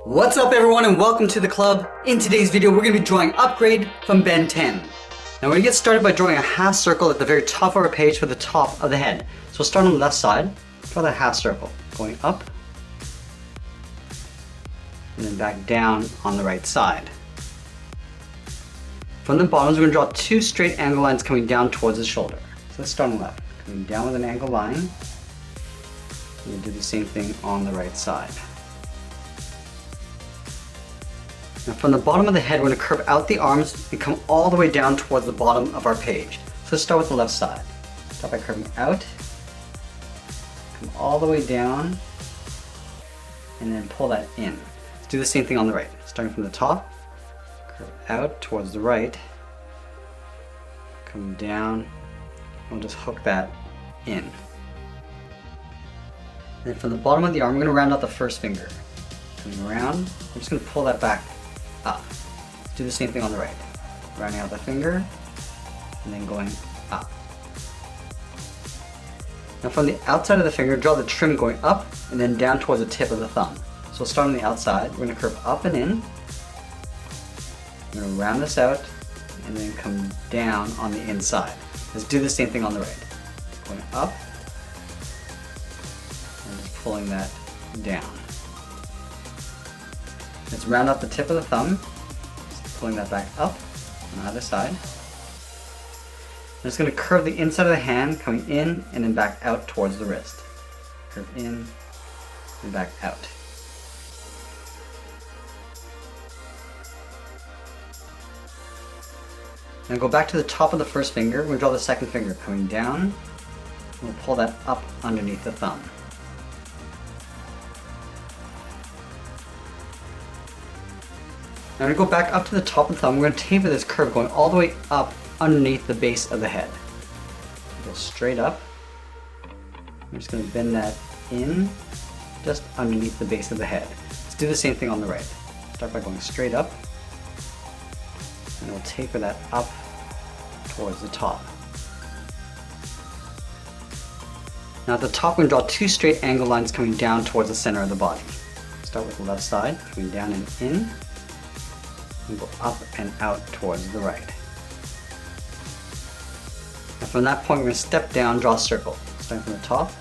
What's up everyone and welcome to the club. In today's video we're going to be drawing Upgrade from Ben 10. Now we're going to get started by drawing a half circle at the very top of our page for the top of the head. So we'll start on the left side, draw that half circle, going up and then back down on the right side. From the bottoms we're going to draw two straight angle lines coming down towards the shoulder. So let's start on the left, coming down with an angle line. We'll do the same thing on the right side. Now from the bottom of the head, we're going to curve out the arms and come all the way down towards the bottom of our page. So let's start with the left side. Start by curving out, come all the way down, and then pull that in. Let's do the same thing on the right. Starting from the top, curve out towards the right, come down, and we'll just hook that in. And then from the bottom of the arm, we're going to round out the first finger. Coming around, we're just going to pull that back up. Do the same thing on the right. Rounding out the finger and then going up. Now from the outside of the finger, draw the trim going up and then down towards the tip of the thumb. So we'll start on the outside. We're going to curve up and in. We're going to round this out and then come down on the inside. Let's do the same thing on the right. Going up and just pulling that down. Let's round out the tip of the thumb, just pulling that back up on the other side. I'm just going to curve the inside of the hand, coming in and then back out towards the wrist. Curve in and back out. Now go back to the top of the first finger. We'll draw the second finger coming down. And we'll pull that up underneath the thumb. Now we're going to go back up to the top of the thumb. We're going to taper this curve going all the way up underneath the base of the head. Go straight up. I'm just going to bend that in just underneath the base of the head. Let's do the same thing on the right. Start by going straight up and we'll taper that up towards the top. Now at the top we're going to draw two straight angle lines coming down towards the center of the body. Start with the left side, coming down and in. And go up and out towards the right. And from that point we're going to step down, draw a circle. Starting from the top,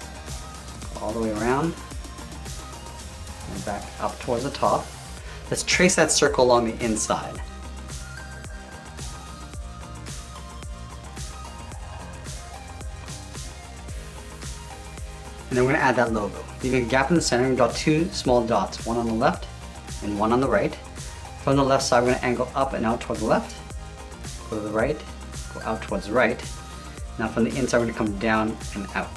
go all the way around, and back up towards the top. Let's trace that circle along the inside. And then we're going to add that logo. Leaving a gap in the center, we're going to draw two small dots, one on the left and one on the right. From the left side, we're going to angle up and out towards the left, go to the right, go out towards the right. Now from the inside, we're going to come down and out.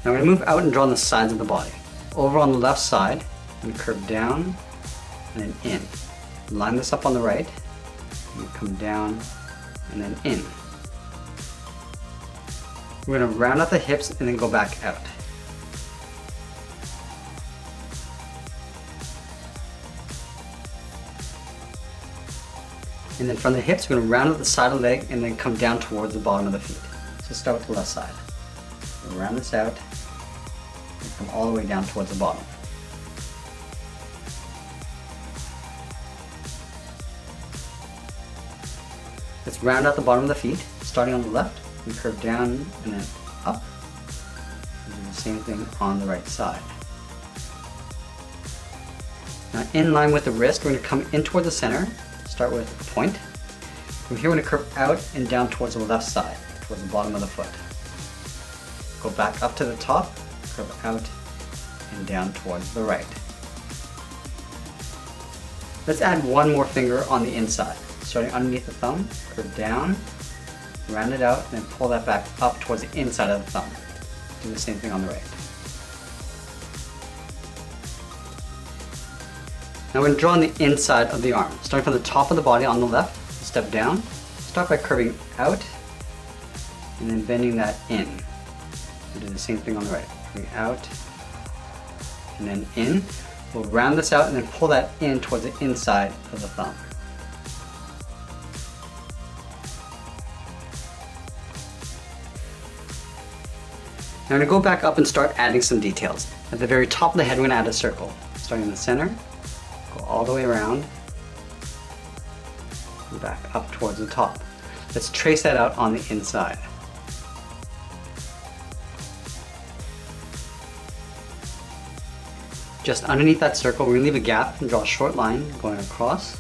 Now we're going to move out and draw on the sides of the body. Over on the left side, we're going to curve down and then in. Line this up on the right, and come down and then in. We're going to round out the hips and then go back out. And then from the hips, we're going to round out the side of the leg and then come down towards the bottom of the feet. So start with the left side. We'll round this out and come all the way down towards the bottom. Let's round out the bottom of the feet. Starting on the left, we curve down and then up. And do the same thing on the right side. Now in line with the wrist, we're going to come in toward the center. Start with a point. From here we're going to curve out and down towards the left side, towards the bottom of the foot. Go back up to the top, curve out and down towards the right. Let's add one more finger on the inside. Starting underneath the thumb, curve down, round it out, and then pull that back up towards the inside of the thumb. Do the same thing on the right. Now we're going to draw on the inside of the arm. Starting from the top of the body on the left, step down. Start by curving out and then bending that in. We'll do the same thing on the right. Curving out and then in. We'll round this out and then pull that in towards the inside of the thumb. Now I'm going to go back up and start adding some details. At the very top of the head, we're going to add a circle. Starting in the center, go all the way around, and back up towards the top. Let's trace that out on the inside. Just underneath that circle, we're going to leave a gap and draw a short line going across.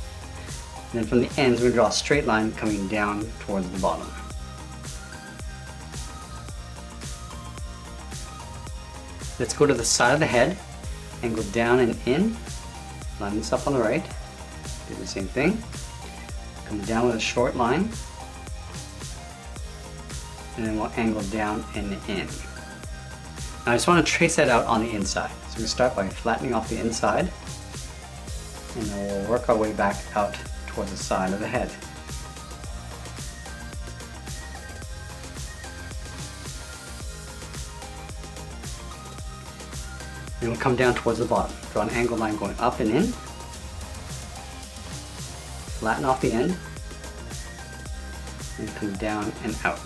And then from the ends, we're going to draw a straight line coming down towards the bottom. Let's go to the side of the head, angle down and in, line this up on the right, do the same thing, come down with a short line, and then we'll angle down and in. Now I just want to trace that out on the inside. So we start by flattening off the inside, and then we'll work our way back out towards the side of the head. Then we'll come down towards the bottom. Draw an angled line going up and in, flatten off the end, and come down and out.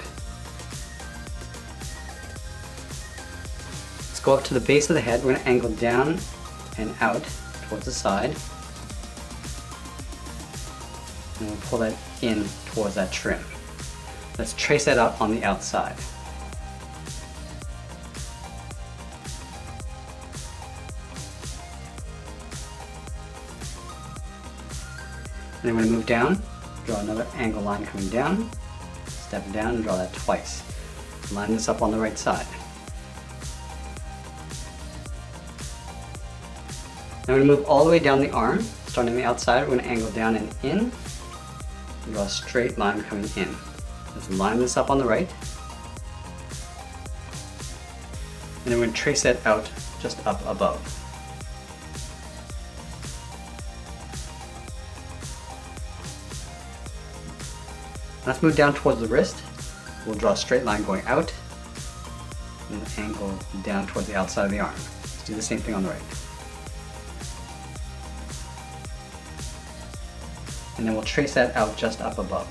Go up to the base of the head, we're going to angle down and out towards the side. And we'll pull that in towards that trim. Let's trace that out on the outside. And then we're going to move down, draw another angle line coming down, step down and draw that twice. Line this up on the right side. Now we're going to move all the way down the arm, starting on the outside, we're going to angle down and in, and draw a straight line coming in. Let's line this up on the right, and then we're going to trace that out just up above. Let's move down towards the wrist, we'll draw a straight line going out, and angle down towards the outside of the arm. Let's do the same thing on the right. And then we'll trace that out just up above.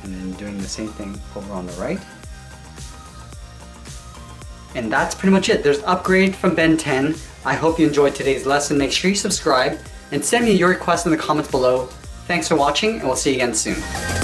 And then doing the same thing over on the right. And that's pretty much it. There's Upgrade from Ben 10. I hope you enjoyed today's lesson. Make sure you subscribe and send me your requests in the comments below. Thanks for watching, and we'll see you again soon.